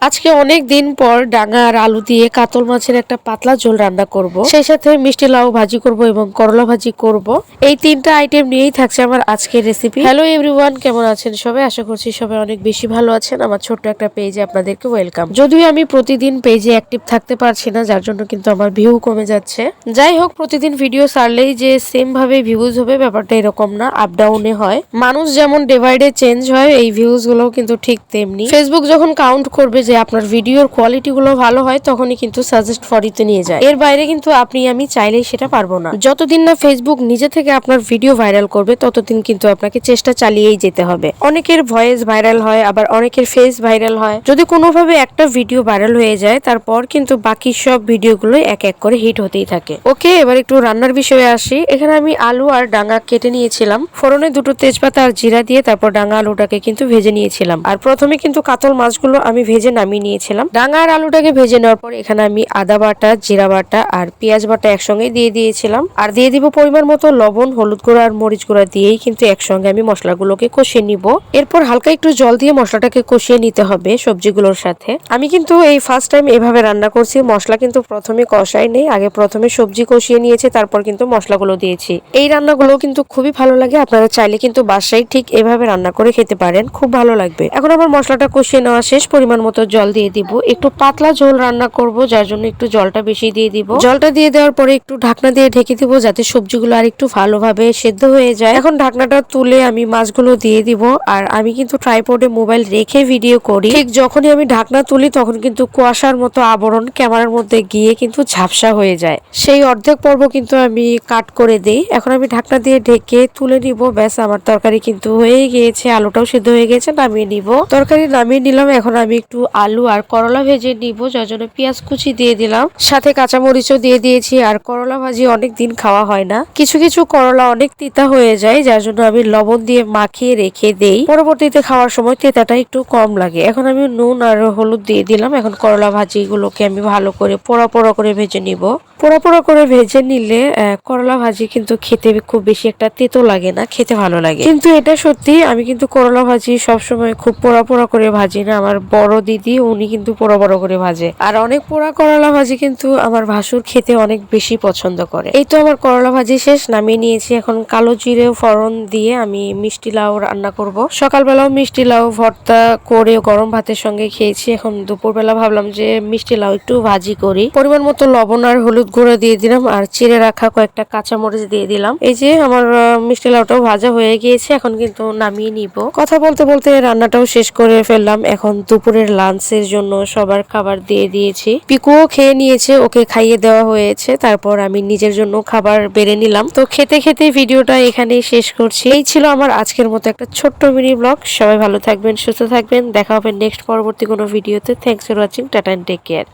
আজকে অনেক দিন পর ডাঙা আর আলু দিয়ে কাতল মাছের একটা পাতলা ঝোল রান্না করব। সেই সাথে মিষ্টি লাউ ভাজি করব এবং করলা ভাজি করব। এই তিনটা আইটেম নিয়েই থাকছে আমার আজকের রেসিপি। হ্যালো এভরিওয়ান, কেমন আছেন সবাই? আশা করছি সবাই অনেক বেশি ভালো আছেন। আমার ছোট্ট একটা পেজে আপনাদেরকে ওয়েলকাম। যদিও আমি প্রতিদিন পেজে অ্যাক্টিভ থাকতে পারছি না, যার জন্য কিন্তু আমার ভিউ কমে যাচ্ছে। যাই হোক, প্রতিদিন ভিডিও ছাড়লেই যে সেম ভাবে ভিউজ হবে ব্যাপারটা এরকম না, আপ ডাউনে হয়। মানুষ যেমন ডিভাইডে চেঞ্জ হয়, এই ভিউজ গুলো কিন্তু ঠিক তেমনি। ফেসবুক যখন কাউন্ট করবে যে আপনার ভিডিওর কোয়ালিটি গুলো ভালো হয়, তখনই কিন্তু সাজেস্ট ফর ইতে নিয়ে যায়। এর বাইরে কিন্তু আপনি আমি চাইলেই সেটা পারবো না। যতদিন না ফেসবুক নিজে থেকে আপনার ভিডিও ভাইরাল করবে, ততদিন কিন্তু আপনাকে চেষ্টা চালিয়েই যেতে হবে। অনেকের ভয়েস ভাইরাল হয়, আবার অনেকের ফেস ভাইরাল হয়। যদি কোনোভাবে একটা ভিডিও ভাইরাল হয়ে যায়, তারপর কিন্তু বাকি সব ভিডিওগুলো এক এক করে হিট হতেই থাকে। ওকে, এবার একটু রান্নার বিষয়ে আসি। এখানে আমি আলু আর ডাঙা কেটে নিয়েছিলাম। ফোড়নে দুটো তেজপাতা আর জিরা দিয়ে তারপর ডাঙা আলুটাকে কিন্তু ভেজে নিয়েছিলাম। আর প্রথমে কিন্তু কাতল মাছগুলো আমি ভেজে নামিয়ে নিয়েছিলাম। ডাঙা আর আলুটাকে ভেজে নেওয়ার পর এখানে আমি আদা বাটা, জিরা বাটা আর পেঁয়াজ বাটা একসঙ্গে দিয়ে দিয়েছিলাম। আর দিয়ে দিব পরিমাণ মতো লবণ, হলুদ গুঁড়া আর মরিচ গুঁড়া দিয়েই কিন্তু একসঙ্গে আমি মশলাগুলোকে কষিয়ে নিব। এরপর হালকা একটু জল দিয়ে মশলাটাকে কষিয়ে নিতে হবে সবজিগুলোর সাথে। আমি কিন্তু এই ফার্স্ট টাইম এভাবে রান্না করছি। মশলা কিন্তু প্রথমে কষাই নেই, আগে প্রথমে সবজি কষিয়ে নিয়েছি, তারপর কিন্তু মশলাগুলো দিয়েছি। এই রান্নাগুলো কিন্তু খুবই ভালো লাগে। আপনারা চাইলে কিন্তু বাসায় ঠিক এভাবে রান্না করে খেতে পারেন, খুব ভালো লাগবে। এখন আমার মশলাটা কষিয়ে নেওয়া শেষ, পরিমাণ মতো জল দিয়ে দিব। একটু পাতলা ঝোল রান্না করব, যার জন্য একটু জলটা বেশি দিয়ে দিব। জলটা দিয়ে দেওয়ার পরে একটু ঢাকনা দিয়ে ঢেকে দিব, যাতে সবজিগুলো আর একটু ভালোভাবে সেদ্ধ হয়ে যায়। এখন ঢাকনাটা তুলে আমি মাছগুলো দিয়ে দিব। আর আমি কিন্তু ট্রাইপডে মোবাইল রেখে ভিডিও করি। ঠিক যখনই আমি ঢাকনা তুলি, তখন কিন্তু কুয়াশার মতো আবরণ ক্যামেরার মধ্যে গিয়ে কিন্তু ঝাপসা হয়ে যায়। সেই অর্ধেক পর্ব কিন্তু আমি কাট করে দিই। এখন আমি ঢাকনা দিয়ে ঢেকে তুলে নিব। ব্যাস, আমার তরকারি কিন্তু হয়ে গিয়েছে। আলুটাও সিদ্ধ হয়ে গেছে, নামিয়ে নিব। তরকারি নামিয়ে নিলাম। এখন আমি একটু আলু আর করলা ভেজে নিব, যার জন্য পেঁয়াজ কুচি দিয়ে দিলাম, সাথে কাঁচামরিচও দিয়ে দিয়েছি। আর করলা ভাজি অনেক দিন খাওয়া হয় না। কিছু কিছু করলা অনেক তিতা হয়ে যায়, যার জন্য আমি লবণ দিয়ে মাখিয়ে রেখে দেই। পরবর্তীতে খাওয়ার সময় তেতাটা একটু কম লাগে। এখন আমি নুন আর হলুদ দিয়ে দিলাম। এখন করলা ভাজিগুলোকে আমি ভালো করে পোড়া পোড়া করে ভেজে নিব। পোড়া পোড়া করে ভেজে নিলে করলা ভাজি কিন্তু খেতে খুব বেশি একটা তেতো লাগে না, খেতে ভালো লাগে। কিন্তু এটা সত্যি, আমি কিন্তু করলা ভাজি সবসময় খুব পোড়া পোড়া করে ভাজি না। আমার বড় দিদি, উনি কিন্তু পোড়া পোড়া করে ভাজে। আর অনেক পোড়া করলা ভাজি কিন্তু আমার ভাসুর খেতে অনেক বেশি পছন্দ করে। এই তো আমার করলা ভাজি শেষ, নামিয়ে নিয়েছি। এখন কালো জিরে ফোড়ন দিয়ে আমি মিষ্টি লাউ রান্না করব। সকালবেলাও মিষ্টি লাউ ভর্তা করে গরম ভাতের সঙ্গে খেয়েছি। এখন দুপুরবেলা ভাবলাম যে মিষ্টি লাউ একটু ভাজি করি। পরিমাণ মতো লবণ আর হলুদ গুঁড়ো দিয়ে দিলাম, আর চিড়ে রাখা কয়েকটা কাঁচামরিচ দিয়ে দিলাম। এই যে আমার মিষ্টি লাউটাও ভাজা হয়ে গিয়েছে, এখন কিন্তু নামিয়ে নিব। কথা বলতে বলতে রান্নাটাও শেষ করে ফেললাম। এখন দুপুরের লাঞ্চের জন্য সবার খাবার দিয়ে দিয়েছি। পিকুও খেয়ে নিয়েছে, ওকে খাইয়ে দেওয়া হয়েছে। তারপর আমি নিজের জন্য খাবার বেড়ে নিলাম। তো খেতে খেতে ভিডিওটা এখানেই শেষ করছি। এই ছিল আমার আজকের মতো একটা ছোট্ট মিনি ব্লগ। সবাই ভালো থাকবেন, সুস্থ থাকবেন। দেখা হবে নেক্সট পরবর্তী কোনো ভিডিওতে। Thanks for watching. Tata and take care.